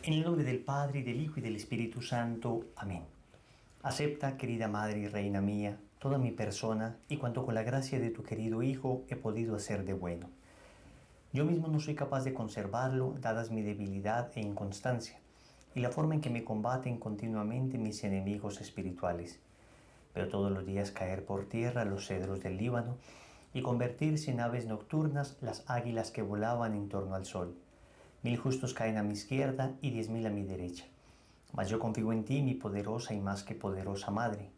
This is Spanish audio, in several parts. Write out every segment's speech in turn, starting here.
En el nombre del Padre, y del Hijo, y del Espíritu Santo. Amén. Acepta, querida Madre y Reina mía, toda mi persona y cuanto con la gracia de tu querido Hijo he podido hacer de bueno. Yo mismo no soy capaz de conservarlo, dadas mi debilidad e inconstancia, y la forma en que me combaten continuamente mis enemigos espirituales. Pero todos los días caer por tierra los cedros del Líbano, y convertirse en aves nocturnas las águilas que volaban en torno al sol. 1000 justos caen a mi izquierda y 10.000 a mi derecha. Mas yo confío en ti, mi poderosa y más que poderosa Madre.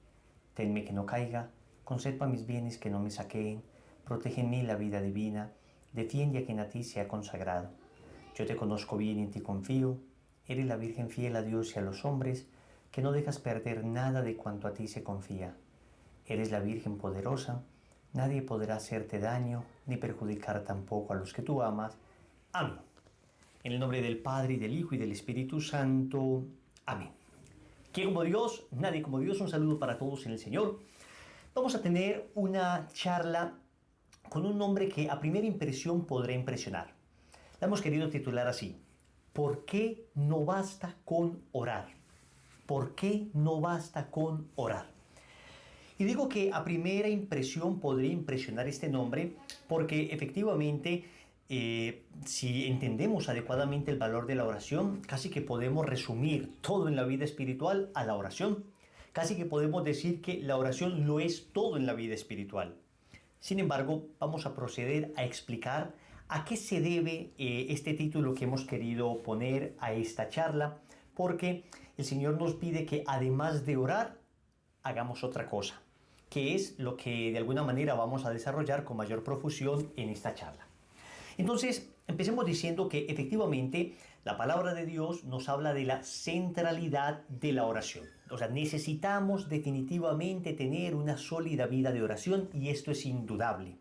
Tenme que no caiga, conserva mis bienes que no me saqueen, protege en mí la vida divina, defiende a quien a ti se ha consagrado. Yo te conozco bien y en ti confío, eres la Virgen fiel a Dios y a los hombres, que no dejas perder nada de cuanto a ti se confía. Eres la Virgen poderosa, nadie podrá hacerte daño, ni perjudicar tampoco a los que tú amas. Amén. En el nombre del Padre, y del Hijo, y del Espíritu Santo. Amén. ¿Quién como Dios? Nadie como Dios. Un saludo para todos en el Señor. Vamos a tener una charla con un nombre que a primera impresión podrá impresionar. La hemos querido titular así: ¿por qué no basta con orar? ¿Por qué no basta con orar? Y digo que a primera impresión podría impresionar este nombre porque efectivamente si entendemos adecuadamente el valor de la oración, casi que podemos resumir todo en la vida espiritual a la oración. Casi que podemos decir que la oración lo es todo en la vida espiritual. Sin embargo, vamos a proceder a explicar a qué se debe este título que hemos querido poner a esta charla, porque el Señor nos pide que además de orar, hagamos otra cosa, que es lo que de alguna manera vamos a desarrollar con mayor profusión en esta charla. Entonces, empecemos diciendo que efectivamente la palabra de Dios nos habla de la centralidad de la oración. O sea, necesitamos definitivamente tener una sólida vida de oración y esto es indudable.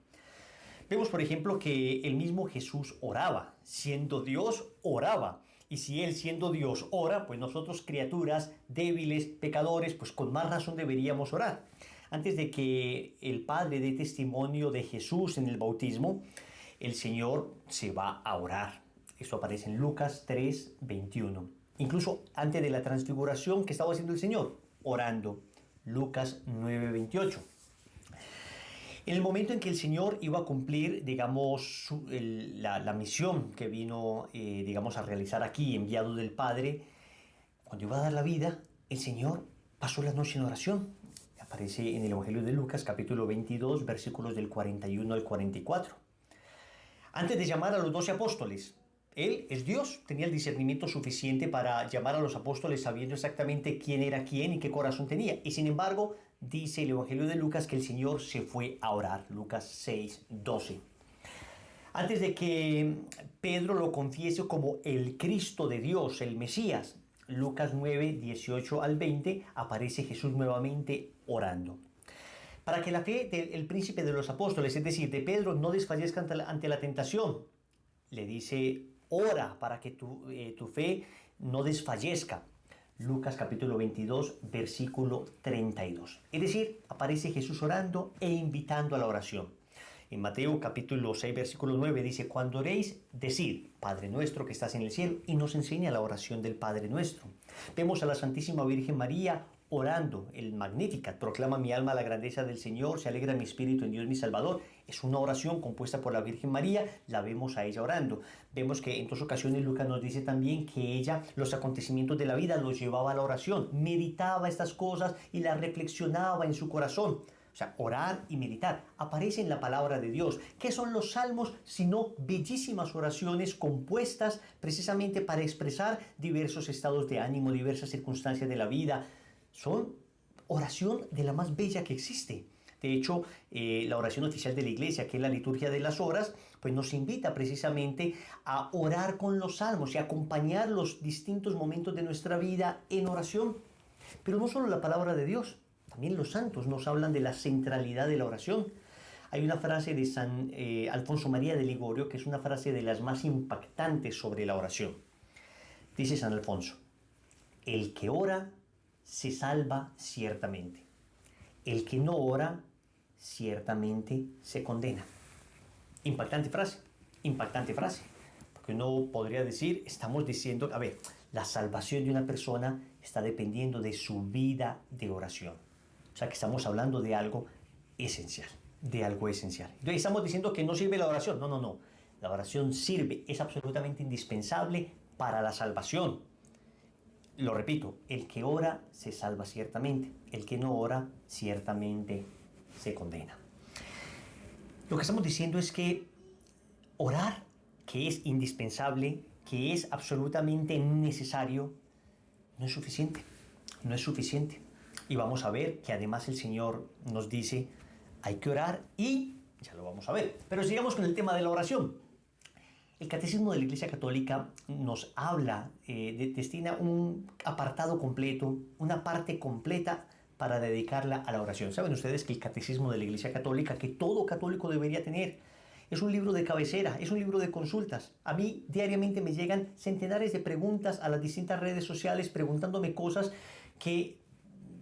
Vemos, por ejemplo, que el mismo Jesús oraba, siendo Dios, oraba. Y si Él, siendo Dios, ora, pues nosotros, criaturas débiles, pecadores, pues con más razón deberíamos orar. Antes de que el Padre dé testimonio de Jesús en el bautismo, el Señor se va a orar. Esto aparece en Lucas 3:21. Incluso antes de la transfiguración, ¿qué estaba haciendo el Señor? Orando. Lucas 9:28. En el momento en que el Señor iba a cumplir, digamos, la misión que vino, digamos, a realizar aquí, enviado del Padre, cuando iba a dar la vida, el Señor pasó la noche en oración. Aparece en el Evangelio de Lucas, capítulo 22, versículos del 41 al 44. Antes de llamar a los 12 apóstoles, Él es Dios, tenía el discernimiento suficiente para llamar a los apóstoles sabiendo exactamente quién era quién y qué corazón tenía. Y sin embargo, dice el Evangelio de Lucas que el Señor se fue a orar, Lucas 6:12. Antes de que Pedro lo confiese como el Cristo de Dios, el Mesías, Lucas 9:18 al 20, aparece Jesús nuevamente orando. Para que la fe del príncipe de los apóstoles, es decir, de Pedro, no desfallezca ante la tentación, le dice, ora para que tu fe no desfallezca. Lucas capítulo 22, versículo 32. Es decir, aparece Jesús orando e invitando a la oración. En Mateo capítulo 6, versículo 9 dice, cuando oréis, decid, Padre nuestro que estás en el cielo, y nos enseña la oración del Padre nuestro. Vemos a la Santísima Virgen María orando, el Magnificat, proclama mi alma la grandeza del Señor, se alegra mi espíritu en Dios mi Salvador. Es una oración compuesta por la Virgen María, la vemos a ella orando. Vemos que en dos ocasiones Lucas nos dice también que ella los acontecimientos de la vida los llevaba a la oración, meditaba estas cosas y las reflexionaba en su corazón. O sea, orar y meditar aparece en la palabra de Dios. ¿Qué son los salmos sino bellísimas oraciones compuestas precisamente para expresar diversos estados de ánimo, diversas circunstancias de la vida? Son oración de la más bella que existe. De hecho, la oración oficial de la Iglesia, que es la liturgia de las horas, pues nos invita precisamente a orar con los salmos y a acompañar los distintos momentos de nuestra vida en oración. Pero no solo la palabra de Dios, también los santos nos hablan de la centralidad de la oración. Hay una frase de San Alfonso María de Ligorio, que es una frase de las más impactantes sobre la oración. Dice San Alfonso, el que ora se salva ciertamente. El que no ora, ciertamente se condena. Impactante frase, Porque uno podría decir, estamos diciendo, a ver, la salvación de una persona está dependiendo de su vida de oración. O sea que estamos hablando de algo esencial, de algo esencial. Entonces estamos diciendo que no sirve la oración. No, no, no. La oración sirve, es absolutamente indispensable para la salvación. Lo repito, el que ora se salva ciertamente, el que no ora ciertamente se condena. Lo que estamos diciendo es que orar, que es indispensable, que es absolutamente necesario, no es suficiente, no es suficiente. Y vamos a ver que además el Señor nos dice, hay que orar y ya lo vamos a ver. Pero sigamos con el tema de la oración. El Catecismo de la Iglesia Católica nos habla, destina un apartado completo, una parte completa para dedicarla a la oración. Saben ustedes que el Catecismo de la Iglesia Católica, que todo católico debería tener, es un libro de cabecera, es un libro de consultas. A mí diariamente me llegan centenares de preguntas a las distintas redes sociales preguntándome cosas que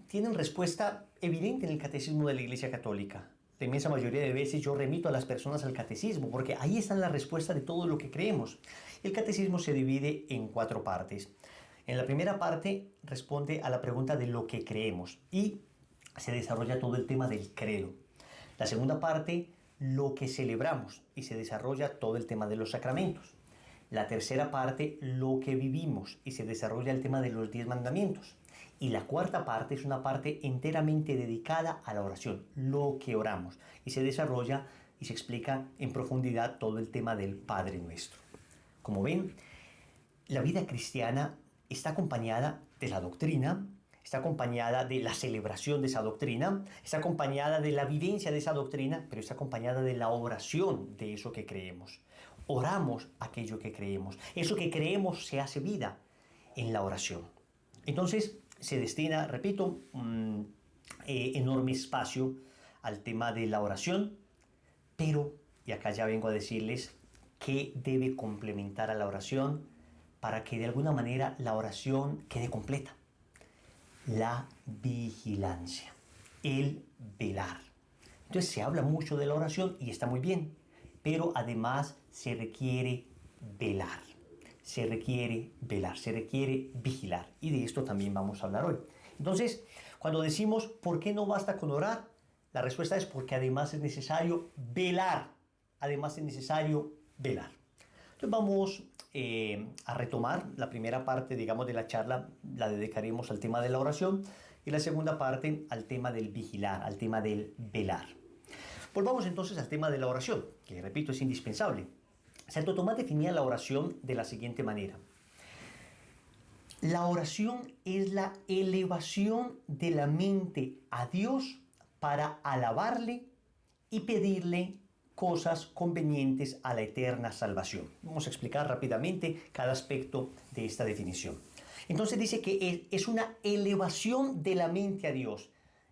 tienen respuesta evidente en el Catecismo de la Iglesia Católica. La inmensa mayoría de veces yo remito a las personas al catecismo, porque ahí está la respuesta de todo lo que creemos. El catecismo se divide en 4 partes. En la primera parte responde a la pregunta de lo que creemos y se desarrolla todo el tema del credo. La segunda parte, lo que celebramos y se desarrolla todo el tema de los sacramentos. La tercera parte, lo que vivimos y se desarrolla el tema de los 10 mandamientos. Y la cuarta parte es una parte enteramente dedicada a la oración, lo que oramos. Y se desarrolla y se explica en profundidad todo el tema del Padre Nuestro. Como ven, la vida cristiana está acompañada de la doctrina, está acompañada de la celebración de esa doctrina, está acompañada de la vivencia de esa doctrina, pero está acompañada de la oración de eso que creemos. Oramos aquello que creemos. Eso que creemos se hace vida en la oración. Entonces, se destina, repito, un enorme espacio al tema de la oración, pero, y acá ya vengo a decirles, qué debe complementar a la oración para que de alguna manera la oración quede completa. La vigilancia, el velar. Entonces se habla mucho de la oración y está muy bien, pero además se requiere velar. Se requiere velar, se requiere vigilar. Y de esto también vamos a hablar hoy. Entonces, cuando decimos, ¿por qué no basta con orar? La respuesta es porque además es necesario velar. Además es necesario velar. Entonces vamos a retomar la primera parte, digamos, de la charla. La dedicaremos al tema de la oración y la segunda parte al tema del vigilar, al tema del velar. Volvamos entonces al tema de la oración, que repito es indispensable. Santo Tomás definía la oración de la siguiente manera. La oración es la elevación de la mente a Dios para alabarle y pedirle cosas convenientes a la eterna salvación. Vamos a explicar rápidamente cada aspecto de esta definición. Entonces dice que es una elevación de la mente a Dios.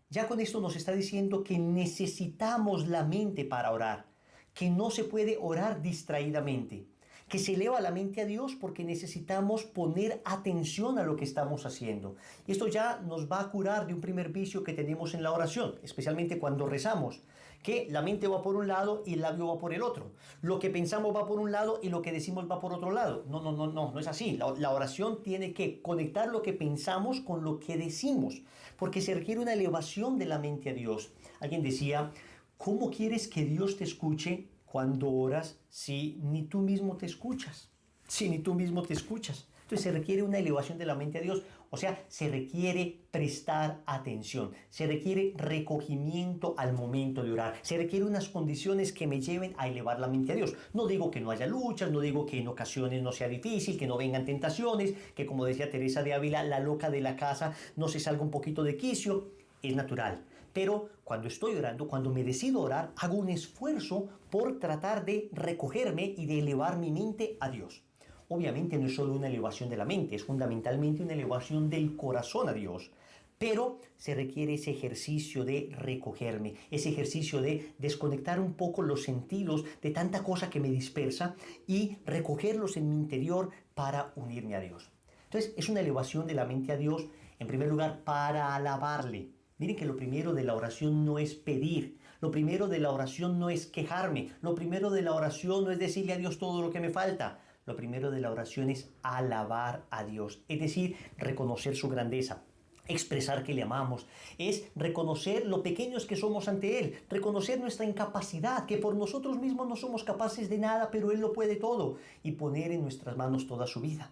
Ya con esto nos está diciendo que necesitamos la mente para orar, que no se puede orar distraídamente, que se eleva la mente a Dios porque necesitamos poner atención a lo que estamos haciendo. Y esto ya nos va a curar de un primer vicio que tenemos en la oración, especialmente cuando rezamos, que la mente va por un lado y el labio va por el otro. Lo que pensamos va por un lado y lo que decimos va por otro lado. No es así. La oración tiene que conectar lo que pensamos con lo que decimos, porque se requiere una elevación de la mente a Dios. Alguien decía, ¿cómo quieres que Dios te escuche cuando oras si ni tú mismo te escuchas? Si ni tú mismo te escuchas. Entonces se requiere una elevación de la mente a Dios. O sea, se requiere prestar atención. Se requiere recogimiento al momento de orar. Se requiere unas condiciones que me lleven a elevar la mente a Dios. No digo que no haya luchas, no digo que en ocasiones no sea difícil, que no vengan tentaciones, que como decía Teresa de Ávila, la loca de la casa no se salga un poquito de quicio. Es natural. Pero cuando estoy orando, cuando me decido orar, hago un esfuerzo por tratar de recogerme y de elevar mi mente a Dios. Obviamente no es solo una elevación de la mente, es fundamentalmente una elevación del corazón a Dios. Pero se requiere ese ejercicio de recogerme, ese ejercicio de desconectar un poco los sentidos de tanta cosa que me dispersa y recogerlos en mi interior para unirme a Dios. Entonces es una elevación de la mente a Dios, en primer lugar, para alabarle. Miren que lo primero de la oración no es pedir, lo primero de la oración no es quejarme, lo primero de la oración no es decirle a Dios todo lo que me falta. lo primero de la oración es alabar a Dios, es decir, reconocer su grandeza. Expresar que le amamos, es reconocer lo pequeños que somos ante Él, reconocer nuestra incapacidad, que por nosotros mismos no somos capaces de nada, pero Él lo puede todo, y poner en nuestras manos toda su vida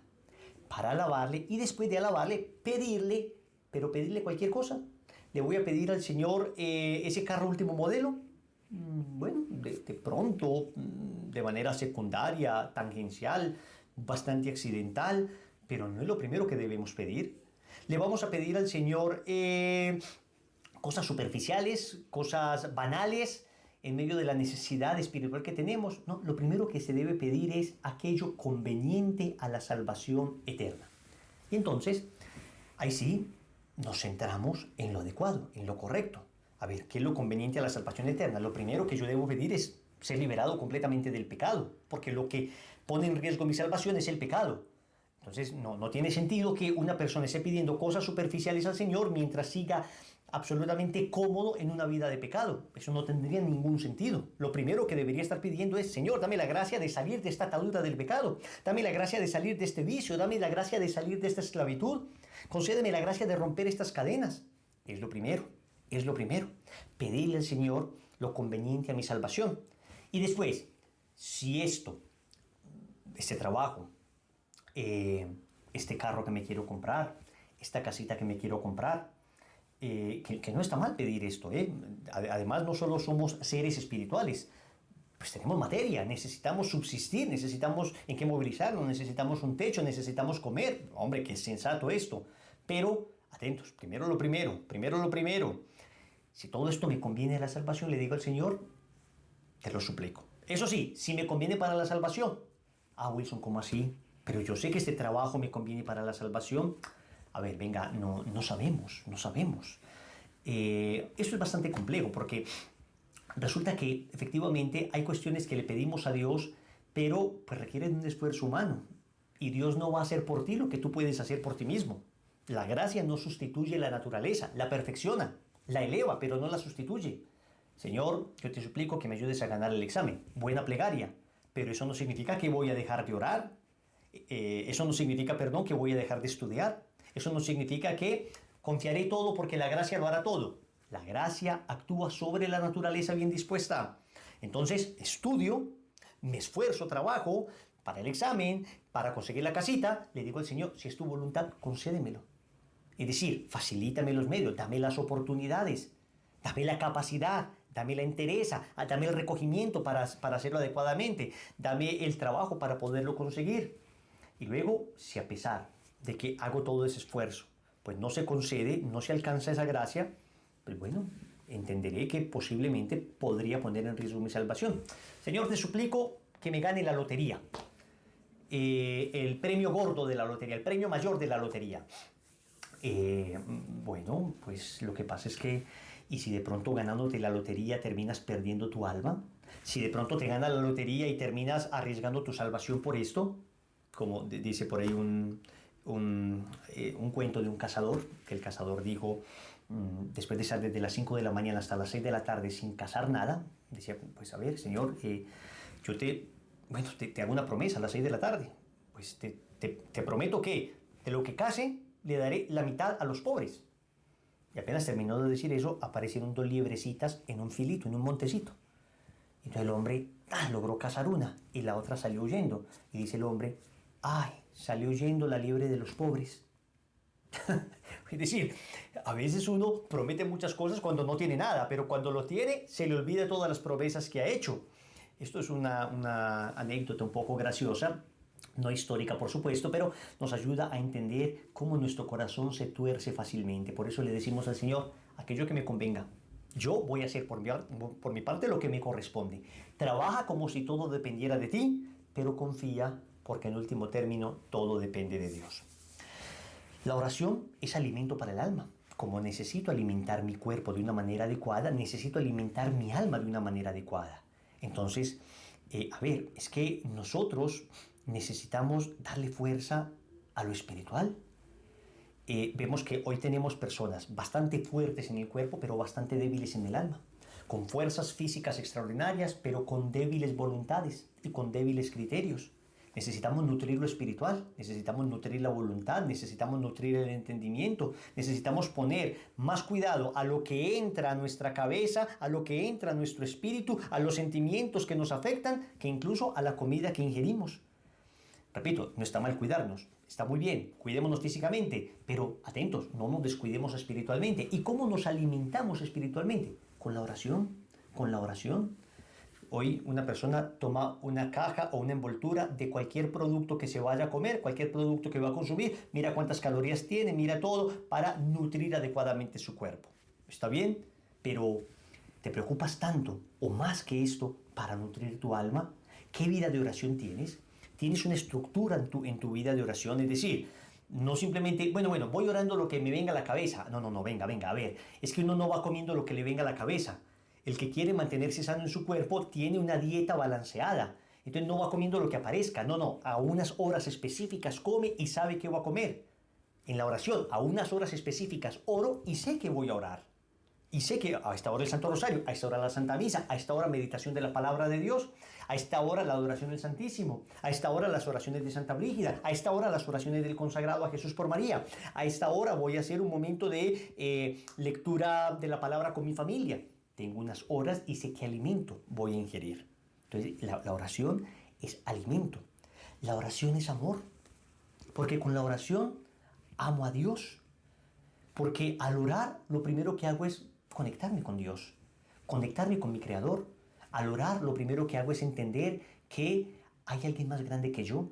para alabarle, y después de alabarle, pedirle, pero pedirle cualquier cosa. Le voy a pedir al Señor ese carro último modelo. Bueno, de pronto, de manera secundaria, tangencial, bastante accidental, pero no es lo primero que debemos pedir. Le vamos a pedir al Señor cosas superficiales, cosas banales, en medio de la necesidad espiritual que tenemos. No, lo primero que se debe pedir es aquello conveniente a la salvación eterna. Y entonces, ahí sí, nos centramos en lo adecuado, en lo correcto. A ver, ¿qué es lo conveniente a la salvación eterna? Lo primero que yo debo pedir es ser liberado completamente del pecado, porque lo que pone en riesgo mi salvación es el pecado. Entonces, no tiene sentido que una persona esté pidiendo cosas superficiales al Señor mientras siga absolutamente cómodo en una vida de pecado. Eso no tendría ningún sentido. Lo primero que debería estar pidiendo es: Señor, dame la gracia de salir de esta atadura del pecado. Dame la gracia de salir de este vicio. Dame la gracia de salir de esta esclavitud. Concédeme la gracia de romper estas cadenas. Es lo primero. Es lo primero. Pedirle al Señor lo conveniente a mi salvación. Y después, si este trabajo, este carro que me quiero comprar, esta casita que me quiero comprar, que no está mal pedir esto. Además, no solo somos seres espirituales, pues tenemos materia, necesitamos subsistir, necesitamos en qué movilizarnos, necesitamos un techo, necesitamos comer. Hombre, qué sensato esto. Pero, atentos, primero lo primero, primero lo primero. Si todo esto me conviene a la salvación, le digo al Señor, te lo suplico. Eso sí, si me conviene para la salvación. Wilson, ¿cómo así? Pero yo sé que este trabajo me conviene para la salvación. A ver, venga, no sabemos. Esto es bastante complejo porque resulta que efectivamente hay cuestiones que le pedimos a Dios, pero pues requieren un esfuerzo humano. Y Dios no va a hacer por ti lo que tú puedes hacer por ti mismo. La gracia no sustituye la naturaleza, la perfecciona, la eleva, pero no la sustituye. Señor, yo te suplico que me ayudes a ganar el examen. Buena plegaria, pero eso no significa que voy a dejar de orar. Eso no significa, que voy a dejar de estudiar. Eso no significa que confiaré todo porque la gracia lo hará todo. La gracia actúa sobre la naturaleza bien dispuesta. Entonces, estudio, me esfuerzo, trabajo para el examen, para conseguir la casita. Le digo al Señor, si es tu voluntad, concédemelo. Es decir, facilítame los medios, dame las oportunidades, dame la capacidad, dame la entereza, dame el recogimiento para hacerlo adecuadamente, dame el trabajo para poderlo conseguir. Y luego, si a pesar de que hago todo ese esfuerzo, pues no se concede, no se alcanza esa gracia, pues bueno, entenderé que posiblemente podría poner en riesgo mi salvación. Señor, te suplico que me gane la lotería, el premio gordo de la lotería, el premio mayor de la lotería. Bueno, pues lo que pasa es que, ¿y si de pronto ganándote la lotería terminas perdiendo tu alma? Si de pronto te gana la lotería y terminas arriesgando tu salvación por esto, como dice por ahí un cuento de un cazador, que el cazador dijo, después de estar desde las 5 de la mañana hasta las 6 de la tarde sin cazar nada, decía, pues a ver, Señor, yo te hago una promesa a las 6 de la tarde, pues te prometo que de lo que case le daré la mitad a los pobres. Y apenas terminó de decir eso, aparecieron 2 liebrecitas en un filito, en un montecito. Entonces el hombre logró cazar una y la otra salió huyendo. Y dice el hombre, salió huyendo la liebre de los pobres. Es decir, a veces uno promete muchas cosas cuando no tiene nada, pero cuando lo tiene se le olvida todas las promesas que ha hecho. Esto es una anécdota un poco graciosa, no histórica por supuesto, pero nos ayuda a entender cómo nuestro corazón se tuerce fácilmente. Por eso le decimos al Señor, aquello que me convenga. Yo voy a hacer por mi parte lo que me corresponde. Trabaja como si todo dependiera de ti, pero confía porque en último término todo depende de Dios. La oración es alimento para el alma. Como necesito alimentar mi cuerpo de una manera adecuada, necesito alimentar mi alma de una manera adecuada. Entonces, es que nosotros necesitamos darle fuerza a lo espiritual. Vemos que hoy tenemos personas bastante fuertes en el cuerpo, pero bastante débiles en el alma, con fuerzas físicas extraordinarias, pero con débiles voluntades y con débiles criterios. Necesitamos nutrir lo espiritual, necesitamos nutrir la voluntad, necesitamos nutrir el entendimiento, necesitamos poner más cuidado a lo que entra a nuestra cabeza, a lo que entra a nuestro espíritu, a los sentimientos que nos afectan, que incluso a la comida que ingerimos. Repito, no está mal cuidarnos, está muy bien, cuidémonos físicamente, pero atentos, no nos descuidemos espiritualmente. ¿Y cómo nos alimentamos espiritualmente? Con la oración, con la oración. Hoy una persona toma una caja o una envoltura de cualquier producto que se vaya a comer, cualquier producto que va a consumir, mira cuántas calorías tiene, mira todo para nutrir adecuadamente su cuerpo. ¿Está bien? Pero ¿te preocupas tanto o más que esto para nutrir tu alma? ¿Qué vida de oración tienes? ¿Tienes una estructura en tu vida de oración? Es decir, no simplemente, bueno, voy orando lo que me venga a la cabeza. No, venga, a ver. Es que uno no va comiendo lo que le venga a la cabeza. El que quiere mantenerse sano en su cuerpo tiene una dieta balanceada. Entonces no va comiendo lo que aparezca. No, a unas horas específicas come y sabe qué va a comer. En la oración, a unas horas específicas oro y sé que voy a orar. Y sé que a esta hora el Santo Rosario, a esta hora la Santa Misa, a esta hora meditación de la Palabra de Dios, a esta hora la adoración del Santísimo, a esta hora las oraciones de Santa Brígida, a esta hora las oraciones del consagrado a Jesús por María, a esta hora voy a hacer un momento de lectura de la palabra con mi familia. Tengo unas horas y sé qué alimento voy a ingerir. Entonces la oración es alimento, la oración es amor, porque con la oración amo a Dios, porque al orar lo primero que hago es conectarme con Dios, conectarme con mi Creador. Al orar lo primero que hago es entender que hay alguien más grande que yo,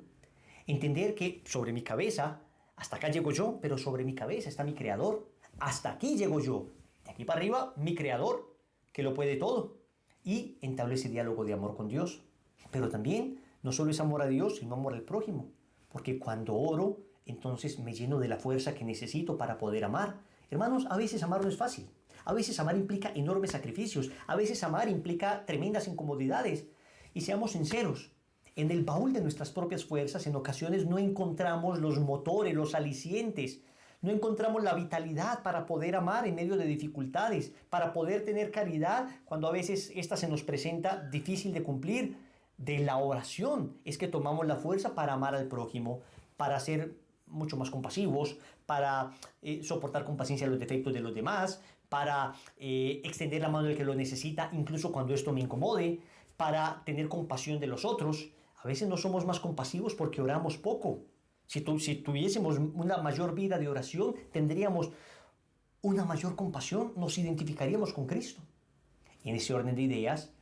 entender que sobre mi cabeza, hasta acá llego yo, pero sobre mi cabeza está mi Creador, hasta aquí llego yo, de aquí para arriba mi Creador, que lo puede todo, y entableo ese diálogo de amor con Dios. Pero también no solo es amor a Dios, sino amor al prójimo, porque cuando oro, entonces me lleno de la fuerza que necesito para poder amar. Hermanos, a veces amar no es fácil. A veces amar implica enormes sacrificios. A veces amar implica tremendas incomodidades. Y seamos sinceros, en el baúl de nuestras propias fuerzas en ocasiones no encontramos los motores, los alicientes. No encontramos la vitalidad para poder amar en medio de dificultades, para poder tener caridad cuando a veces esta se nos presenta difícil de cumplir. De la oración es que tomamos la fuerza para amar al prójimo, para ser mucho más compasivos, para soportar con paciencia los defectos de los demás, para extender la mano del que lo necesita, incluso cuando esto me incomode, para tener compasión de los otros. A veces no somos más compasivos porque oramos poco. Si tuviésemos una mayor vida de oración, tendríamos una mayor compasión, nos identificaríamos con Cristo. En ese orden de ideas,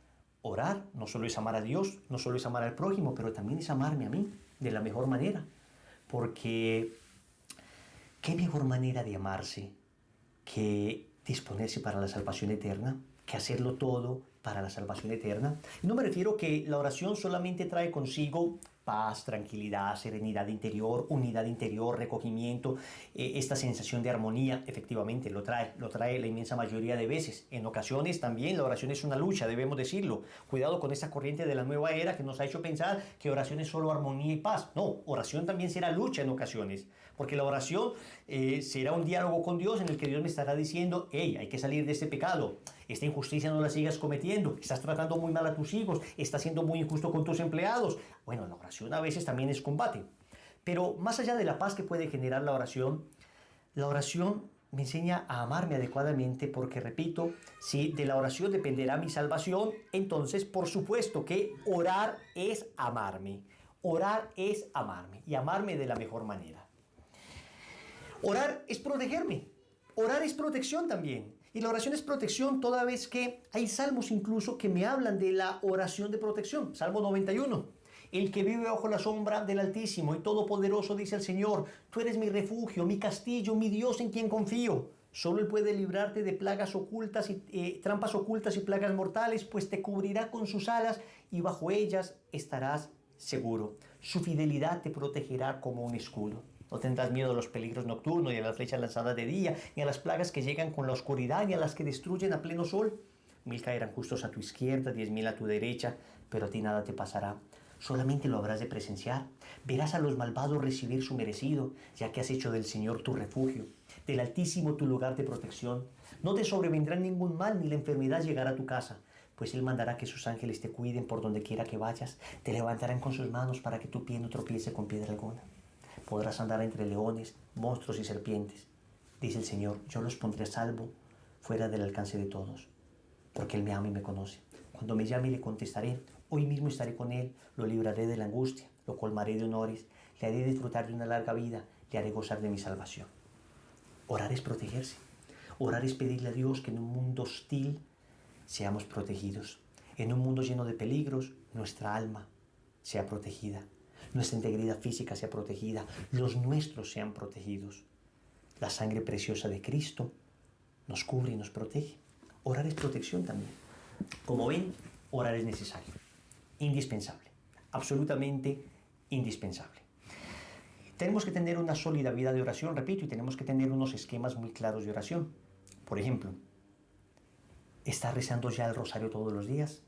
orar no solo es amar a Dios, no solo es amar al prójimo, pero también es amarme a mí de la mejor manera. Porque qué mejor manera de amarse que disponerse para la salvación eterna, que hacerlo todo para la salvación eterna. Y no me refiero que la oración solamente trae consigo paz, tranquilidad, serenidad interior, unidad interior, recogimiento, esta sensación de armonía. Efectivamente lo trae la inmensa mayoría de veces. En ocasiones también la oración es una lucha, debemos decirlo. Cuidado con esa corriente de la nueva era que nos ha hecho pensar que oración es solo armonía y paz. No, oración también será lucha en ocasiones, porque la oración será un diálogo con Dios en el que Dios me estará diciendo: hey, hay que salir de este pecado, esta injusticia no la sigas cometiendo, estás tratando muy mal a tus hijos, estás siendo muy injusto con tus empleados. Bueno, la oración a veces también es combate. Pero más allá de la paz que puede generar la oración me enseña a amarme adecuadamente, porque, repito, si de la oración dependerá mi salvación, entonces por supuesto que orar es amarme. Orar es amarme y amarme de la mejor manera. Orar es protegerme. Orar es protección también. Y la oración es protección toda vez que hay salmos incluso que me hablan de la oración de protección. Salmo 91. El que vive bajo la sombra del Altísimo y Todopoderoso dice al Señor: tú eres mi refugio, mi castillo, mi Dios en quien confío. Solo Él puede librarte de plagas ocultas y trampas ocultas y plagas mortales, pues te cubrirá con sus alas y bajo ellas estarás seguro. Su fidelidad te protegerá como un escudo. No tendrás miedo a los peligros nocturnos, ni a las flechas lanzadas de día, ni a las plagas que llegan con la oscuridad, ni a las que destruyen a pleno sol. 1000 caerán justos a tu izquierda, 10.000 a tu derecha, pero a ti nada te pasará. Solamente lo habrás de presenciar. Verás a los malvados recibir su merecido, ya que has hecho del Señor tu refugio, del Altísimo tu lugar de protección. No te sobrevendrá ningún mal, ni la enfermedad llegará a tu casa, pues Él mandará que sus ángeles te cuiden por donde quiera que vayas, te levantarán con sus manos para que tu pie no tropiece con piedra alguna. Podrás andar entre leones, monstruos y serpientes. Dice el Señor, yo los pondré a salvo, fuera del alcance de todos, porque Él me ama y me conoce. Cuando me llame le contestaré, hoy mismo estaré con Él, lo libraré de la angustia, lo colmaré de honores, le haré disfrutar de una larga vida, le haré gozar de mi salvación. Orar es protegerse. Orar es pedirle a Dios que en un mundo hostil seamos protegidos. En un mundo lleno de peligros, nuestra alma sea protegida, nuestra integridad física sea protegida, los nuestros sean protegidos. La sangre preciosa de Cristo nos cubre y nos protege. Orar es protección también. Como ven, orar es necesario, indispensable, absolutamente indispensable. Tenemos que tener una sólida vida de oración, repito, y tenemos que tener unos esquemas muy claros de oración. Por ejemplo, ¿estás rezando ya el rosario todos los días?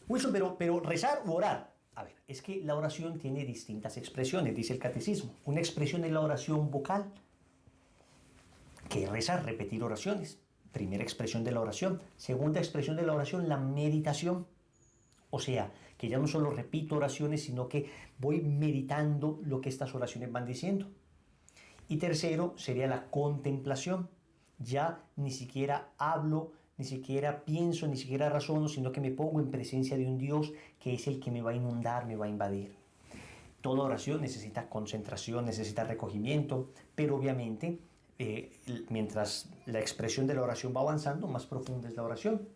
Wilson, pero rezar u orar. A ver, es que la oración tiene distintas expresiones, dice el catecismo. Una expresión es la oración vocal, que es rezar, repetir oraciones. Primera expresión de la oración. Segunda expresión de la oración, la meditación. O sea, que ya no solo repito oraciones, sino que voy meditando lo que estas oraciones van diciendo. Y tercero sería la contemplación. Ya ni siquiera hablo, ni siquiera pienso, ni siquiera razono, sino que me pongo en presencia de un Dios que es el que me va a inundar, me va a invadir. Toda oración necesita concentración, necesita recogimiento, pero obviamente mientras la expresión de la oración va avanzando, más profunda es la oración.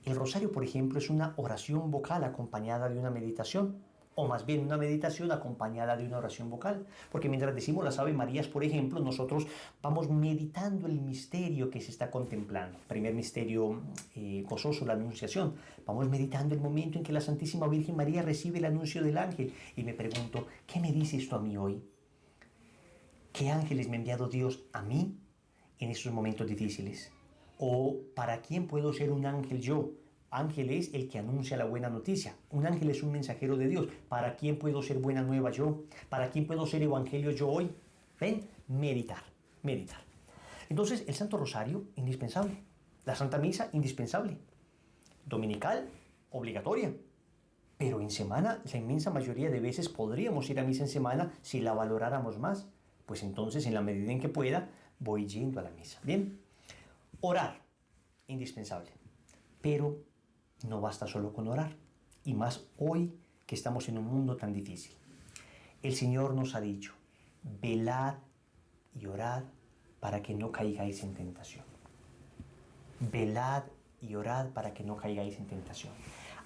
El rosario, por ejemplo, es una oración vocal acompañada de una meditación, o más bien una meditación acompañada de una oración vocal, porque mientras decimos las Ave Marías, por ejemplo, nosotros vamos meditando el misterio que se está contemplando. Primer misterio gozoso, la Anunciación. Vamos meditando el momento en que la Santísima Virgen María recibe el anuncio del ángel, y me pregunto, ¿qué me dice esto a mí hoy? ¿Qué ángeles me ha enviado Dios a mí en estos momentos difíciles? ¿O para quién puedo ser un ángel yo? Ángel es el que anuncia la buena noticia. Un ángel es un mensajero de Dios. ¿Para quién puedo ser buena nueva yo? ¿Para quién puedo ser evangelio yo hoy? ¿Ven? Meditar, meditar. Entonces, el Santo Rosario, indispensable. La Santa Misa, indispensable. Dominical, obligatoria. Pero en semana, la inmensa mayoría de veces podríamos ir a misa en semana si la valoráramos más. Pues entonces, en la medida en que pueda, voy yendo a la misa. Bien. Orar, indispensable. Pero no basta solo con orar. Y más hoy que estamos en un mundo tan difícil. El Señor nos ha dicho, velad y orad para que no caigáis en tentación. Velad y orad para que no caigáis en tentación.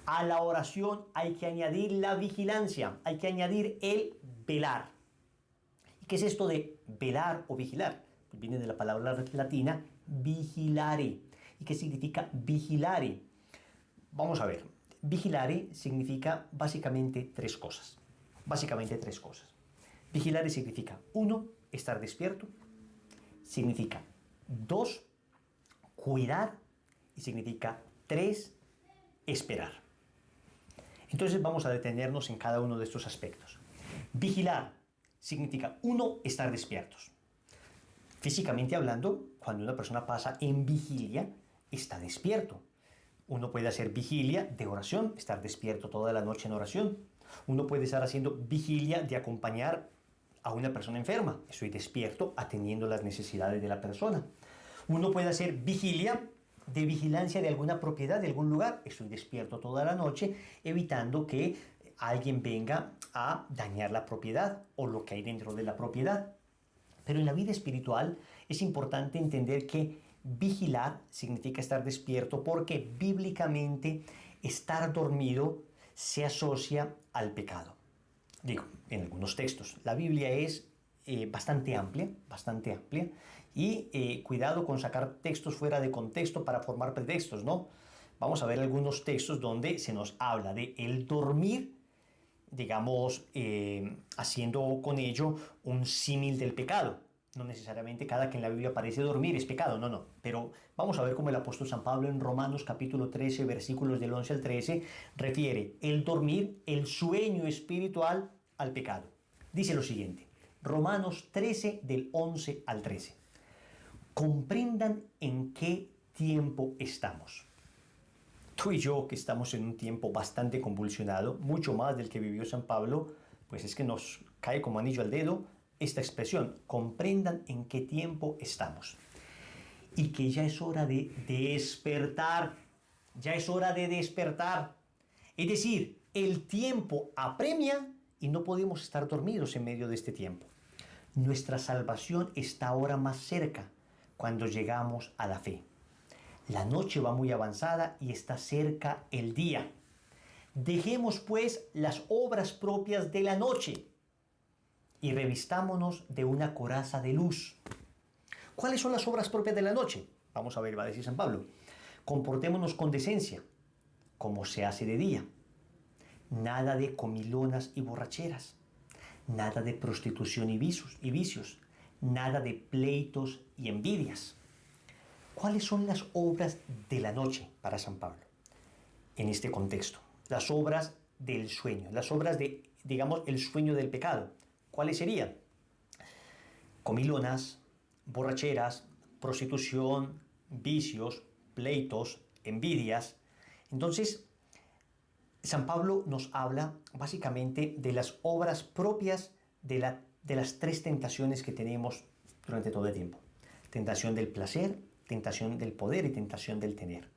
A la oración hay que añadir la vigilancia, hay que añadir el velar. ¿Y qué es esto de velar o vigilar? Pues viene de la palabra latina vigilare. ¿Y qué significa vigilare? Vamos a ver. Vigilare significa básicamente tres cosas. Vigilare significa, 1, estar despierto. Significa, 2, cuidar. Y significa, 3, esperar. Entonces vamos a detenernos en cada uno de estos aspectos. Vigilar significa, 1, estar despiertos. Físicamente hablando, cuando una persona pasa en vigilia, está despierto. Uno puede hacer vigilia de oración, estar despierto toda la noche en oración. Uno puede estar haciendo vigilia de acompañar a una persona enferma. Estoy despierto atendiendo las necesidades de la persona. Uno puede hacer vigilia de vigilancia de alguna propiedad, de algún lugar. Estoy despierto toda la noche evitando que alguien venga a dañar la propiedad o lo que hay dentro de la propiedad. Pero en la vida espiritual es importante entender que vigilar significa estar despierto porque bíblicamente estar dormido se asocia al pecado. Digo, en algunos textos. La Biblia es bastante amplia y cuidado con sacar textos fuera de contexto para formar pretextos, ¿no? Vamos a ver algunos textos donde se nos habla de el dormir, digamos, haciendo con ello un símil del pecado. No necesariamente cada que en la Biblia aparece dormir es pecado, no. Pero vamos a ver cómo el apóstol San Pablo en Romanos capítulo 13, versículos del 11 al 13, refiere el dormir, el sueño espiritual al pecado. Dice lo siguiente, Romanos 13 del 11 al 13. Comprendan en qué tiempo estamos. tú y yo, que estamos en un tiempo bastante convulsionado, mucho más del que vivió San Pablo, pues es que nos cae como anillo al dedo esta expresión: comprendan en qué tiempo estamos. Y que ya es hora de despertar, ya es hora de despertar. Es decir, el tiempo apremia y no podemos estar dormidos en medio de este tiempo. Nuestra salvación está ahora más cerca cuando llegamos a la fe. La noche va muy avanzada y está cerca el día. Dejemos pues las obras propias de la noche y revistámonos de una coraza de luz. ¿Cuáles son las obras propias de la noche? Vamos a ver, va a decir San Pablo. Comportémonos con decencia, como se hace de día. Nada de comilonas y borracheras. Nada de prostitución y vicios. Nada de pleitos y envidias. ¿Cuáles son las obras de la noche para San Pablo? En este contexto, las obras del sueño, las obras de, digamos, el sueño del pecado. ¿Cuáles serían? Comilonas, borracheras, prostitución, vicios, pleitos, envidias. Entonces, San Pablo nos habla básicamente de las obras propias de las tres tentaciones que tenemos durante todo el tiempo. Tentación del placer, tentación del poder y tentación del tener.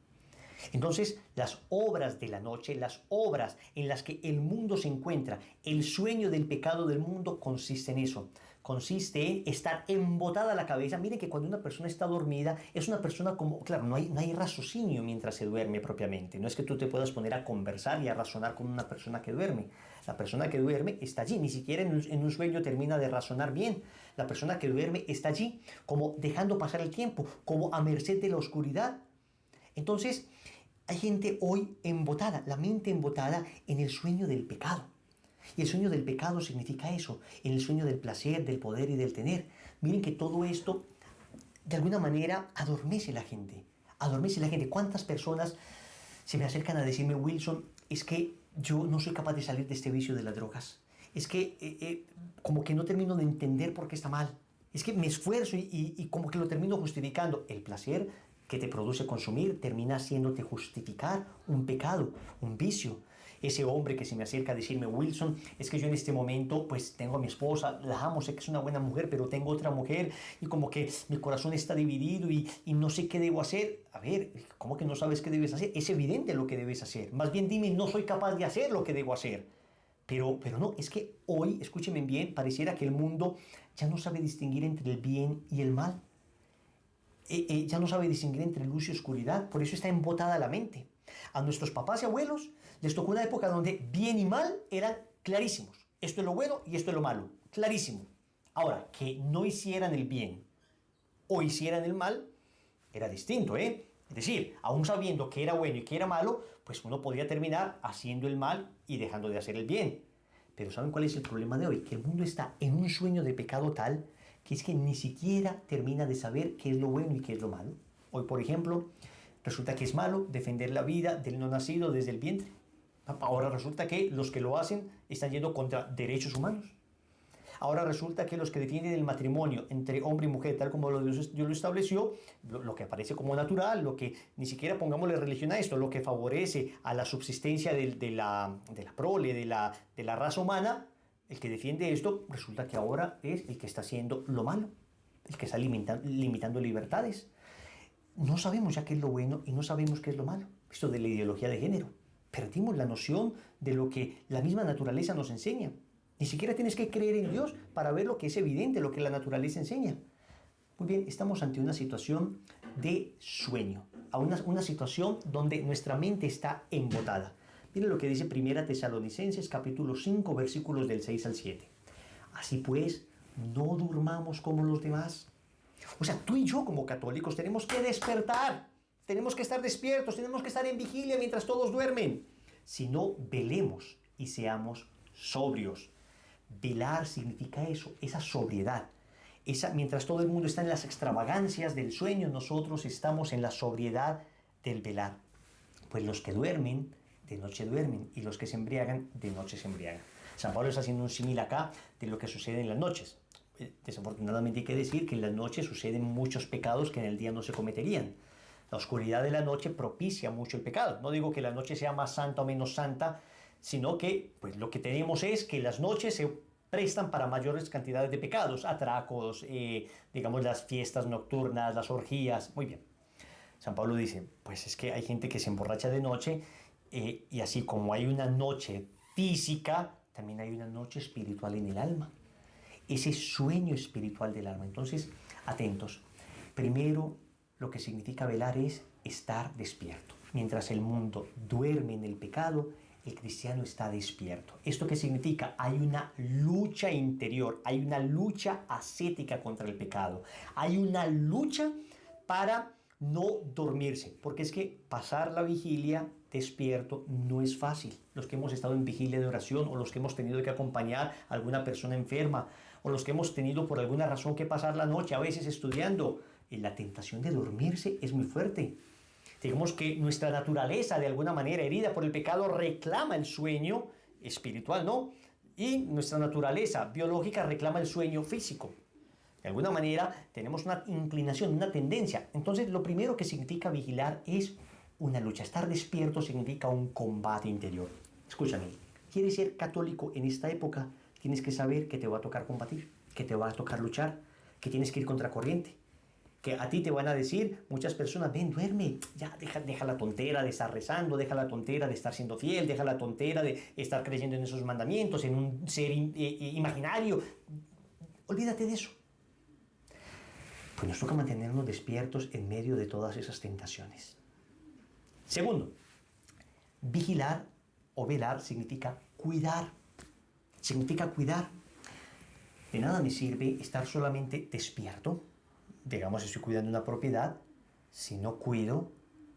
Entonces, las obras de la noche, las obras en las que el mundo se encuentra, el sueño del pecado del mundo consiste en eso. Consiste en estar embotada la cabeza. Miren que cuando una persona está dormida, es una persona como, claro, no hay raciocinio mientras se duerme propiamente. No es que tú te puedas poner a conversar y a razonar con una persona que duerme. La persona que duerme está allí, ni siquiera en un sueño termina de razonar bien. La persona que duerme está allí, como dejando pasar el tiempo, como a merced de la oscuridad. Entonces, hay gente hoy embotada, la mente embotada en el sueño del pecado. Y el sueño del pecado significa eso, en el sueño del placer, del poder y del tener. Miren que todo esto, de alguna manera, adormece la gente. Adormece la gente. ¿Cuántas personas se me acercan a decirme: Wilson, es que yo no soy capaz de salir de este vicio de las drogas? Es que como que no termino de entender por qué está mal. Es que me esfuerzo y como que lo termino justificando. El placer que te produce consumir termina haciéndote justificar un pecado, un vicio. Ese hombre que se me acerca a decirme: Wilson, es que yo en este momento pues tengo a mi esposa, la amo, sé que es una buena mujer, pero tengo otra mujer y como que mi corazón está dividido y no sé qué debo hacer. A ver, ¿cómo que no sabes qué debes hacer? Es evidente lo que debes hacer. Más bien dime: no soy capaz de hacer lo que debo hacer. Pero no, es que hoy, escúchenme bien, pareciera que el mundo ya no sabe distinguir entre el bien y el mal. Ya no sabe distinguir entre luz y oscuridad, por eso está embotada la mente. A nuestros papás y abuelos les tocó una época donde bien y mal eran clarísimos. Esto es lo bueno y esto es lo malo, clarísimo. Ahora, que no hicieran el bien o hicieran el mal, era distinto, ¿eh? Es decir, aún sabiendo que era bueno y que era malo, pues uno podría terminar haciendo el mal y dejando de hacer el bien. Pero ¿saben cuál es el problema de hoy? Que el mundo está en un sueño de pecado tal que es que ni siquiera termina de saber qué es lo bueno y qué es lo malo. Hoy, por ejemplo, resulta que es malo defender la vida del no nacido desde el vientre. Ahora resulta que los que lo hacen están yendo contra derechos humanos. Ahora resulta que los que defienden el matrimonio entre hombre y mujer, tal como Dios lo estableció, lo que aparece como natural, lo que ni siquiera pongámosle religión a esto, lo que favorece a la subsistencia de la prole, de la raza humana, el que defiende esto resulta que ahora es el que está haciendo lo malo, el que está limitando libertades. No sabemos ya qué es lo bueno y no sabemos qué es lo malo. Esto de la ideología de género. Perdimos la noción de lo que la misma naturaleza nos enseña. Ni siquiera tienes que creer en Dios para ver lo que es evidente, lo que la naturaleza enseña. Muy bien, estamos ante una situación de sueño, a una situación donde nuestra mente está embotada. Miren lo que dice 1 Tesalonicenses capítulo 5 versículos del 6 al 7. Así pues, no durmamos como los demás. O sea, tú y yo como católicos tenemos que despertar, tenemos que estar despiertos, tenemos que estar en vigilia mientras todos duermen. Si no, velemos y seamos sobrios. Velar significa eso, esa sobriedad. Mientras todo el mundo está en las extravagancias del sueño, nosotros estamos en la sobriedad del velar. Pues los que duermen, de noche duermen, y los que se embriagan, de noche se embriagan. San Pablo está haciendo un símil acá de lo que sucede en las noches. Desafortunadamente hay que decir que en las noches suceden muchos pecados que en el día no se cometerían. La oscuridad de la noche propicia mucho el pecado. No digo que la noche sea más santa o menos santa, sino que pues, lo que tenemos es que las noches se prestan para mayores cantidades de pecados, atracos, digamos las fiestas nocturnas, las orgías. Muy bien. San Pablo dice, pues es que hay gente que se emborracha de noche y así como hay una noche física, también hay una noche espiritual en el alma. Ese sueño espiritual del alma. Entonces, atentos. Primero, lo que significa velar es estar despierto. Mientras el mundo duerme en el pecado, el cristiano está despierto. ¿Esto qué significa? Hay una lucha interior, hay una lucha ascética contra el pecado. Hay una lucha para no dormirse, porque es que pasar la vigilia despierto no es fácil. Los que hemos estado en vigilia de oración o los que hemos tenido que acompañar a alguna persona enferma o los que hemos tenido por alguna razón que pasar la noche a veces estudiando, la tentación de dormirse es muy fuerte. Digamos que nuestra naturaleza de alguna manera herida por el pecado reclama el sueño espiritual, ¿no? Y nuestra naturaleza biológica reclama el sueño físico. De alguna manera tenemos una inclinación, una tendencia. Entonces lo primero que significa vigilar es una lucha. Estar despierto significa un combate interior. Escúchame, ¿quieres ser católico en esta época? Tienes que saber que te va a tocar combatir, que te va a tocar luchar, que tienes que ir contracorriente. Que a ti te van a decir muchas personas, ven, duerme, ya deja la tontera de estar rezando, deja la tontera de estar siendo fiel, deja la tontera de estar creyendo en esos mandamientos, en un ser imaginario. Olvídate de eso. Pues nos toca mantenernos despiertos en medio de todas esas tentaciones. Segundo, vigilar o velar significa cuidar. Significa cuidar. De nada me sirve estar solamente despierto. Digamos, estoy cuidando una propiedad, si no cuido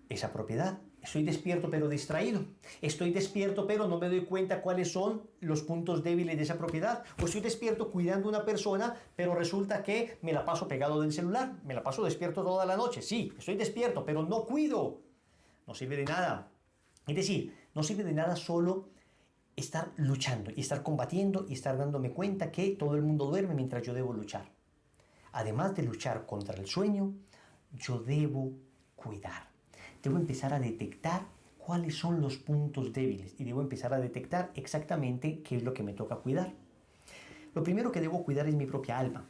esa propiedad. Estoy despierto pero distraído. Estoy despierto pero no me doy cuenta cuáles son los puntos débiles de esa propiedad. O estoy despierto cuidando a una persona, pero resulta que me la paso pegado del celular. Me la paso despierto toda la noche. Sí, estoy despierto, pero no cuido. No sirve de nada. Es decir, no sirve de nada solo estar luchando y estar combatiendo y estar dándome cuenta que todo el mundo duerme mientras yo debo luchar. Además de luchar contra el sueño, yo debo cuidar. Debo empezar a detectar cuáles son los puntos débiles y debo empezar a detectar exactamente qué es lo que me toca cuidar. Lo primero que debo cuidar es mi propia alma.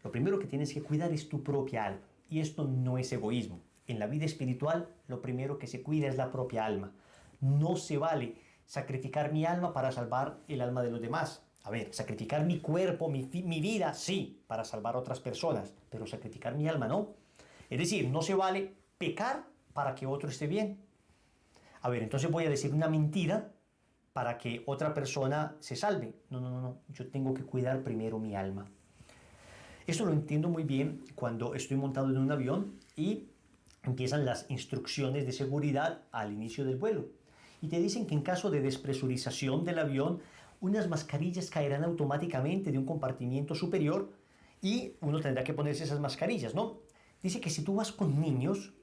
Lo primero que tienes que cuidar es tu propia alma. Y esto no es egoísmo. En la vida espiritual, lo primero que se cuida es la propia alma. No se vale sacrificar mi alma para salvar el alma de los demás. A ver, sacrificar mi cuerpo, mi vida, sí, para salvar a otras personas, pero sacrificar mi alma no. Es decir, no se vale pecar para que otro esté bien. A ver, entonces voy a decir una mentira para que otra persona se salve. No. Yo tengo que cuidar primero mi alma. Esto lo entiendo muy bien cuando estoy montado en un avión y empiezan las instrucciones de seguridad al inicio del vuelo. Y te dicen que en caso de despresurización del avión, unas mascarillas caerán automáticamente de un compartimiento superior y uno tendrá que ponerse esas mascarillas, ¿no? Dice que si tú vas con niños,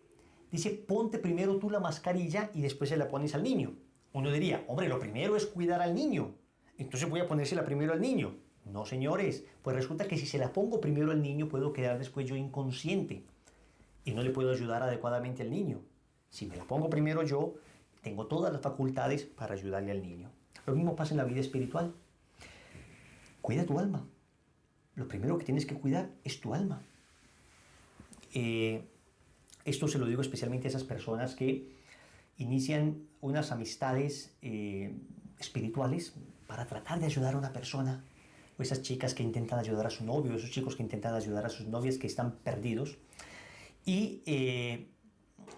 dice, ponte primero tú la mascarilla y después se la pones al niño. Uno diría, hombre, lo primero es cuidar al niño, entonces voy a ponérsela primero al niño. No, señores, pues resulta que si se la pongo primero al niño, puedo quedar después yo inconsciente y no le puedo ayudar adecuadamente al niño. Si me la pongo primero yo, tengo todas las facultades para ayudarle al niño. Lo mismo pasa en la vida espiritual. Cuida tu alma. Lo primero que tienes que cuidar es tu alma. Esto se lo digo especialmente a esas personas que inician unas amistades espirituales para tratar de ayudar a una persona, o esas chicas que intentan ayudar a su novio, esos chicos que intentan ayudar a sus novias que están perdidos y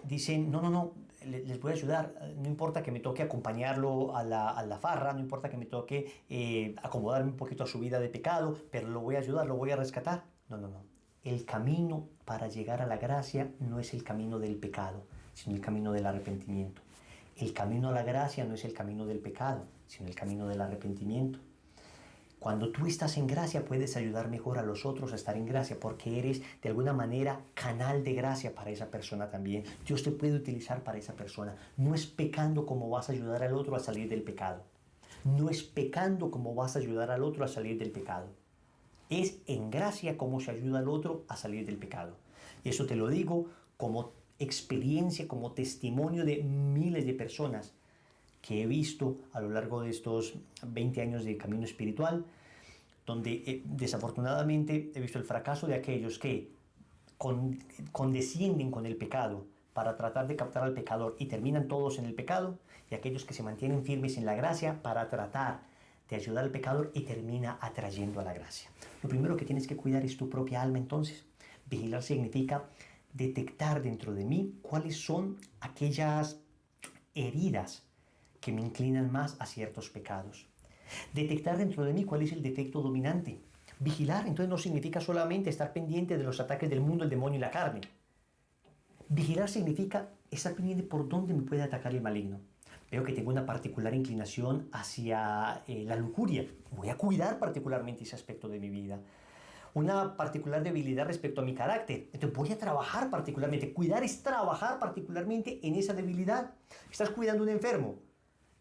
dicen, no, les voy a ayudar, no importa que me toque acompañarlo a la farra, no importa que me toque acomodarme un poquito a su vida de pecado, pero lo voy a ayudar, lo voy a rescatar. No. El camino para llegar a la gracia no es el camino del pecado, sino el camino del arrepentimiento. El camino a la gracia no es el camino del pecado, sino el camino del arrepentimiento. Cuando tú estás en gracia puedes ayudar mejor a los otros a estar en gracia porque eres de alguna manera canal de gracia para esa persona también. Dios te puede utilizar para esa persona. No es pecando como vas a ayudar al otro a salir del pecado. No es pecando como vas a ayudar al otro a salir del pecado. Es en gracia como se ayuda al otro a salir del pecado. Y eso te lo digo como experiencia, como testimonio de miles de personas que he visto a lo largo de estos 20 años de camino espiritual, donde desafortunadamente he visto el fracaso de aquellos que condescienden con el pecado para tratar de captar al pecador y terminan todos en el pecado, y aquellos que se mantienen firmes en la gracia para tratar de ayudar al pecador y termina atrayendo a la gracia. Lo primero que tienes que cuidar es tu propia alma entonces. Vigilar significa detectar dentro de mí cuáles son aquellas heridas que me inclinan más a ciertos pecados. Detectar dentro de mí cuál es el defecto dominante. Vigilar entonces no significa solamente estar pendiente de los ataques del mundo, el demonio y la carne. Vigilar significa estar pendiente por dónde me puede atacar el maligno. Veo que tengo una particular inclinación hacia la lujuria. Voy a cuidar particularmente ese aspecto de mi vida. Una particular debilidad respecto a mi carácter. Entonces voy a trabajar particularmente. Cuidar es trabajar particularmente en esa debilidad. ¿Estás cuidando a un enfermo?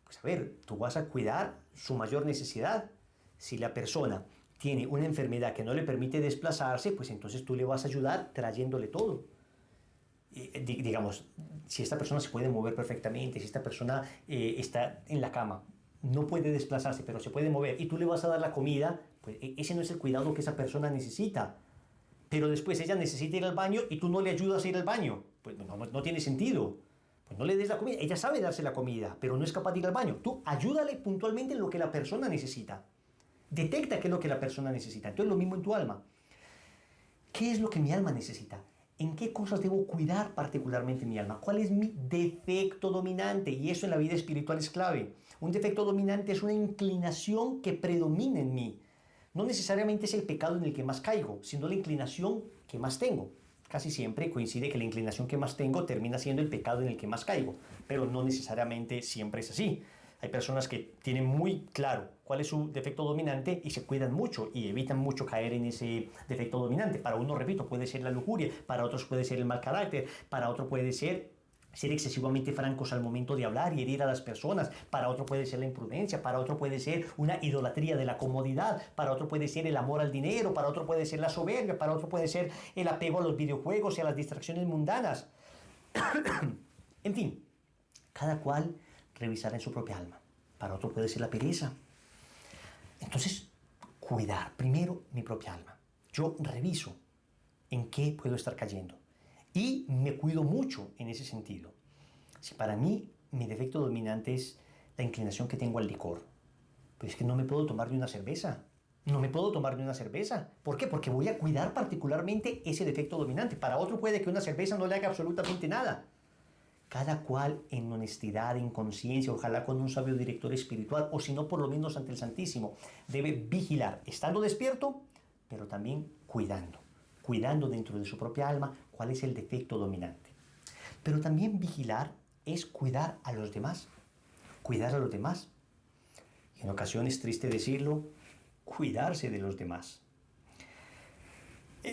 Pues a ver, tú vas a cuidar su mayor necesidad. Si la persona tiene una enfermedad que no le permite desplazarse, pues entonces tú le vas a ayudar trayéndole todo. Digamos, si esta persona se puede mover perfectamente, si esta persona está en la cama, no puede desplazarse, pero se puede mover, y tú le vas a dar la comida, pues ese no es el cuidado que esa persona necesita. Pero después ella necesita ir al baño y tú no le ayudas a ir al baño. Pues no tiene sentido. Pues no le des la comida. Ella sabe darse la comida, pero no es capaz de ir al baño. Tú ayúdale puntualmente en lo que la persona necesita. Detecta qué es lo que la persona necesita. Entonces lo mismo en tu alma. ¿Qué es lo que mi alma necesita? ¿En qué cosas debo cuidar particularmente mi alma? ¿Cuál es mi defecto dominante? Y eso en la vida espiritual es clave. Un defecto dominante es una inclinación que predomina en mí. No necesariamente es el pecado en el que más caigo, sino la inclinación que más tengo. Casi siempre coincide que la inclinación que más tengo termina siendo el pecado en el que más caigo, pero no necesariamente siempre es así. Hay personas que tienen muy claro cuál es su defecto dominante y se cuidan mucho y evitan mucho caer en ese defecto dominante. Para uno, repito, puede ser la lujuria, para otros puede ser el mal carácter, para otro puede ser excesivamente francos al momento de hablar y herir a las personas, para otro puede ser la imprudencia, para otro puede ser una idolatría de la comodidad, para otro puede ser el amor al dinero, para otro puede ser la soberbia, para otro puede ser el apego a los videojuegos y a las distracciones mundanas. En fin, cada cual revisar en su propia alma. Para otro puede ser la pereza. Entonces, cuidar primero mi propia alma. Yo reviso en qué puedo estar cayendo y me cuido mucho en ese sentido. Si para mí mi defecto dominante es la inclinación que tengo al licor, pues es que no me puedo tomar ni una cerveza. No me puedo tomar ni una cerveza. ¿Por qué? Porque voy a cuidar particularmente ese defecto dominante. Para otro puede que una cerveza no le haga absolutamente nada. Cada cual en honestidad, en conciencia, ojalá con un sabio director espiritual, o si no, por lo menos ante el Santísimo, debe vigilar, estando despierto, pero también cuidando dentro de su propia alma cuál es el defecto dominante. Pero también vigilar es cuidar a los demás, cuidar a los demás. Y en ocasiones, triste decirlo, cuidarse de los demás.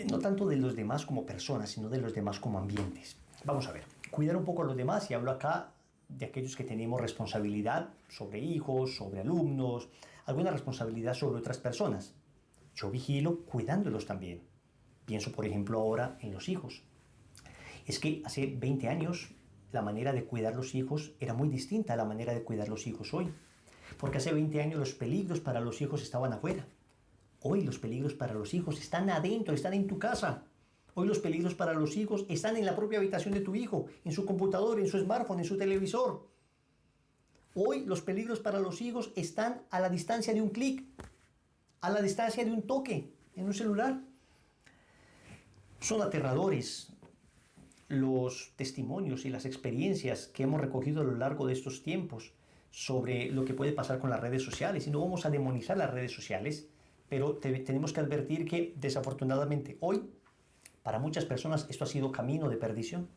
No tanto de los demás como personas, sino de los demás como ambientes. Vamos a ver, cuidar un poco a los demás, y hablo acá de aquellos que tenemos responsabilidad sobre hijos, sobre alumnos, alguna responsabilidad sobre otras personas. Yo vigilo cuidándolos también. Pienso, por ejemplo, ahora en los hijos. Es que hace 20 años la manera de cuidar los hijos era muy distinta a la manera de cuidar los hijos hoy. Porque hace 20 años los peligros para los hijos estaban afuera. Hoy los peligros para los hijos están adentro, están en tu casa. Hoy los peligros para los hijos están en la propia habitación de tu hijo, en su computador, en su smartphone, en su televisor. Hoy los peligros para los hijos están a la distancia de un clic, a la distancia de un toque en un celular. Son aterradores los testimonios y las experiencias que hemos recogido a lo largo de estos tiempos sobre lo que puede pasar con las redes sociales. Y no vamos a demonizar las redes sociales, pero tenemos que advertir que desafortunadamente hoy, para muchas personas esto ha sido camino de perdición.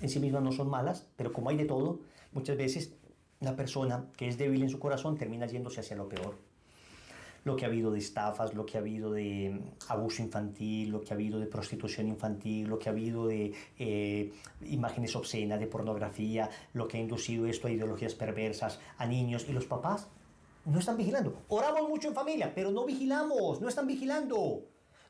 En sí mismas no son malas, pero como hay de todo, muchas veces la persona que es débil en su corazón termina yéndose hacia lo peor. Lo que ha habido de estafas, lo que ha habido de abuso infantil, lo que ha habido de prostitución infantil, lo que ha habido de imágenes obscenas, de pornografía, lo que ha inducido esto a ideologías perversas, a niños, y los papás no están vigilando. Oramos mucho en familia, pero no vigilamos, no están vigilando.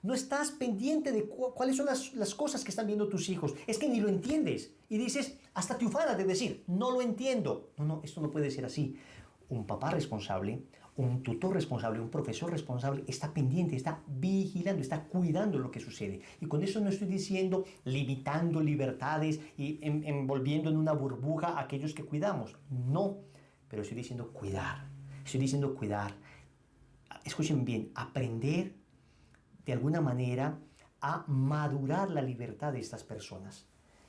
No estás pendiente de cuáles son las cosas que están viendo tus hijos. Es que ni lo entiendes. Y dices, hasta te ufanas de decir, no lo entiendo. No, esto no puede ser así. Un papá responsable, un tutor responsable, un profesor responsable está pendiente, está vigilando, está cuidando lo que sucede. Y con eso no estoy diciendo limitando libertades y envolviendo en una burbuja a aquellos que cuidamos. No, pero estoy diciendo cuidar. Estoy diciendo cuidar. Escuchen bien, aprender de alguna manera a madurar la libertad de estas personas.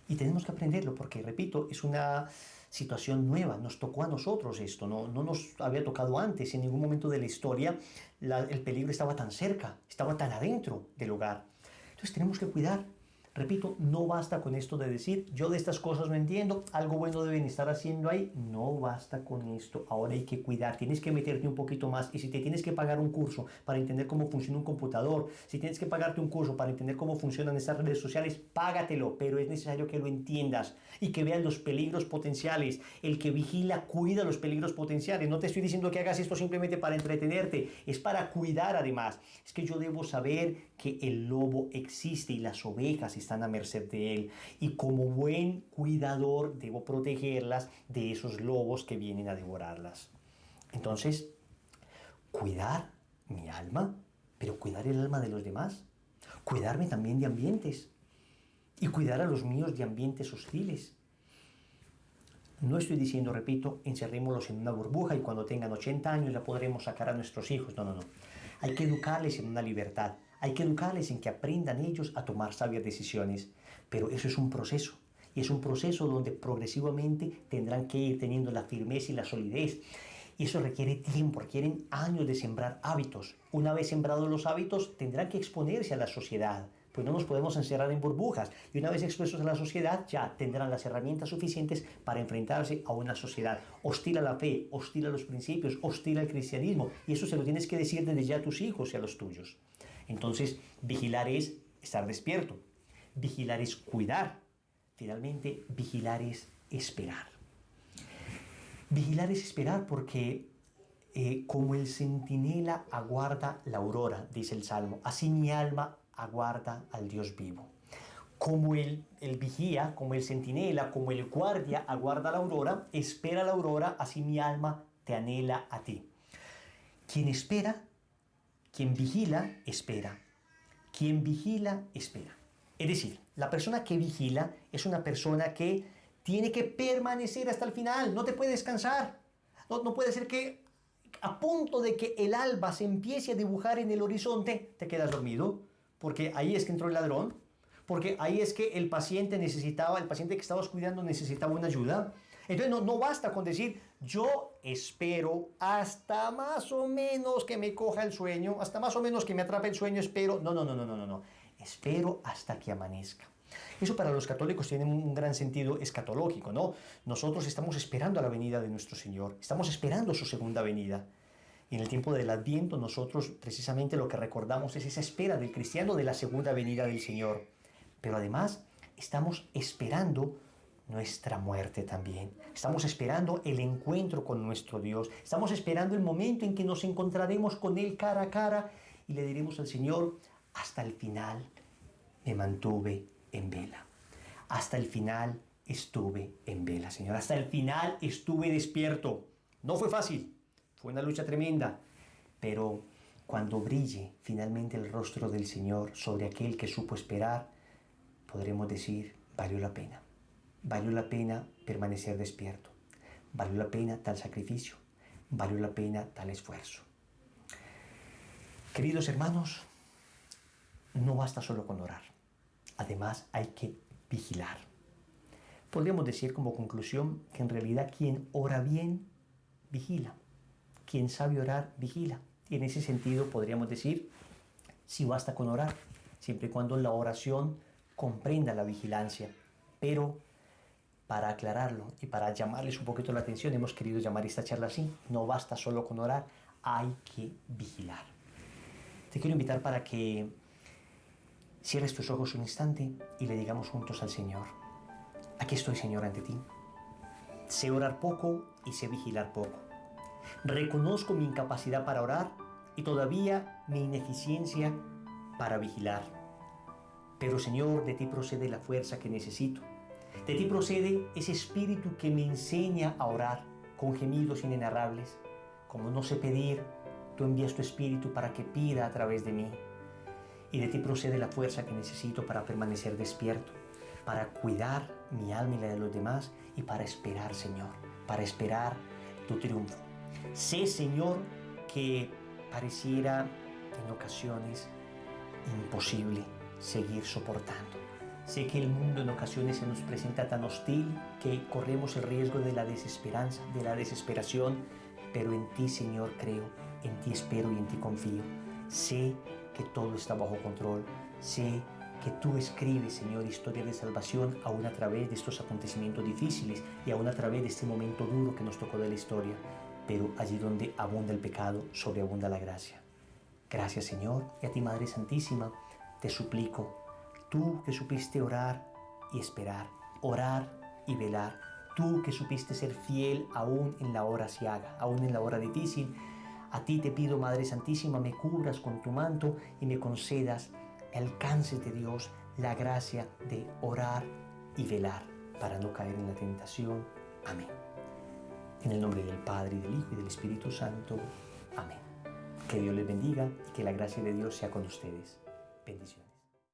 Y tenemos que aprenderlo porque, repito, es una situación nueva, nos tocó a nosotros esto, no nos había tocado antes, en ningún momento de la historia el peligro estaba tan cerca, estaba tan adentro del hogar. Entonces tenemos que cuidar. Repito, no basta con esto de decir, yo de estas cosas no entiendo, algo bueno deben estar haciendo ahí. No basta con esto, ahora hay que cuidar, tienes que meterte un poquito más. Y si te tienes que pagar un curso para entender cómo funciona un computador, si tienes que pagarte un curso para entender cómo funcionan estas redes sociales, págatelo, pero es necesario que lo entiendas y que veas los peligros potenciales. El que vigila cuida los peligros potenciales. No te estoy diciendo que hagas esto simplemente para entretenerte, es para cuidar además. Es que yo debo saber que el lobo existe y las ovejas están a merced de él, y como buen cuidador debo protegerlas de esos lobos que vienen a devorarlas. Entonces, cuidar mi alma, pero cuidar el alma de los demás, cuidarme también de ambientes y cuidar a los míos de ambientes hostiles. No estoy diciendo, repito, encerrémoslos en una burbuja y cuando tengan 80 años ya podremos sacar a nuestros hijos. No. Hay que educarles en una libertad. Hay que educarles en que aprendan ellos a tomar sabias decisiones. Pero eso es un proceso. Y es un proceso donde progresivamente tendrán que ir teniendo la firmeza y la solidez. Y eso requiere tiempo, requieren años de sembrar hábitos. Una vez sembrados los hábitos, tendrán que exponerse a la sociedad. Pues no nos podemos encerrar en burbujas. Y una vez expuestos a la sociedad, ya tendrán las herramientas suficientes para enfrentarse a una sociedad hostil a la fe, hostil a los principios, hostil al cristianismo. Y eso se lo tienes que decir desde ya a tus hijos y a los tuyos. Entonces, vigilar es estar despierto. Vigilar es cuidar. Finalmente, vigilar es esperar. Vigilar es esperar porque como el centinela aguarda la aurora, dice el Salmo, así mi alma aguarda al Dios vivo. Como el vigía, como el centinela, como el guardia aguarda la aurora, espera la aurora, así mi alma te anhela a ti. Quien espera, quien vigila, espera. Quien vigila, espera. Es decir, la persona que vigila es una persona que tiene que permanecer hasta el final, no te puede descansar. No puede ser que a punto de que el alba se empiece a dibujar en el horizonte, te quedas dormido, porque ahí es que entró el ladrón, porque ahí es que el paciente que estabas cuidando necesitaba una ayuda. Entonces no basta con decir, yo espero hasta más o menos que me coja el sueño, hasta más o menos que me atrape el sueño, espero. No. Espero hasta que amanezca. Eso para los católicos tiene un gran sentido escatológico, ¿no? Nosotros estamos esperando a la venida de nuestro Señor, estamos esperando su segunda venida. Y en el tiempo del Adviento nosotros precisamente lo que recordamos es esa espera del cristiano de la segunda venida del Señor. Pero además estamos esperando nuestra muerte también. Estamos esperando el encuentro con nuestro Dios. Estamos esperando el momento en que nos encontraremos con Él cara a cara y le diremos al Señor, hasta el final me mantuve en vela. Hasta el final estuve en vela, Señor. Hasta el final estuve despierto. No fue fácil, fue una lucha tremenda, pero cuando brille finalmente el rostro del Señor sobre aquel que supo esperar, podremos decir, valió la pena. Valió la pena permanecer despierto. Valió la pena tal sacrificio. Valió la pena tal esfuerzo. Queridos hermanos, no basta solo con orar. Además, hay que vigilar. Podríamos decir como conclusión que en realidad quien ora bien, vigila. Quien sabe orar, vigila. Y en ese sentido podríamos decir, sí basta con orar, siempre y cuando la oración comprenda la vigilancia. Pero para aclararlo y para llamarles un poquito la atención, hemos querido llamar esta charla así. No basta solo con orar, hay que vigilar. Te quiero invitar para que cierres tus ojos un instante y le digamos juntos al Señor, aquí estoy, Señor, ante ti. Sé orar poco y sé vigilar poco. Reconozco mi incapacidad para orar y todavía mi ineficiencia para vigilar. Pero Señor, de ti procede la fuerza que necesito. De ti procede ese espíritu que me enseña a orar con gemidos inenarrables. Como no sé pedir, tú envías tu espíritu para que pida a través de mí. Y de ti procede la fuerza que necesito para permanecer despierto, para cuidar mi alma y la de los demás y para esperar, Señor, para esperar tu triunfo. Sé, Señor, que pareciera en ocasiones imposible seguir soportando. Sé que el mundo en ocasiones se nos presenta tan hostil que corremos el riesgo de la desesperanza, de la desesperación, pero en ti, Señor, creo, en ti espero y en ti confío. Sé que todo está bajo control. Sé que tú escribes, Señor, historia de salvación aún a través de estos acontecimientos difíciles y aún a través de este momento duro que nos tocó de la historia. Pero allí donde abunda el pecado, sobreabunda la gracia. Gracias, Señor, y a ti, Madre Santísima, te suplico, tú que supiste orar y esperar, orar y velar, tú que supiste ser fiel aún en la hora aciaga, aún en la hora difícil, a ti te pido, Madre Santísima, me cubras con tu manto y me concedas, me alcances de Dios la gracia de orar y velar para no caer en la tentación. Amén. En el nombre del Padre, y del Hijo, y del Espíritu Santo. Amén. Que Dios les bendiga y que la gracia de Dios sea con ustedes. Bendiciones.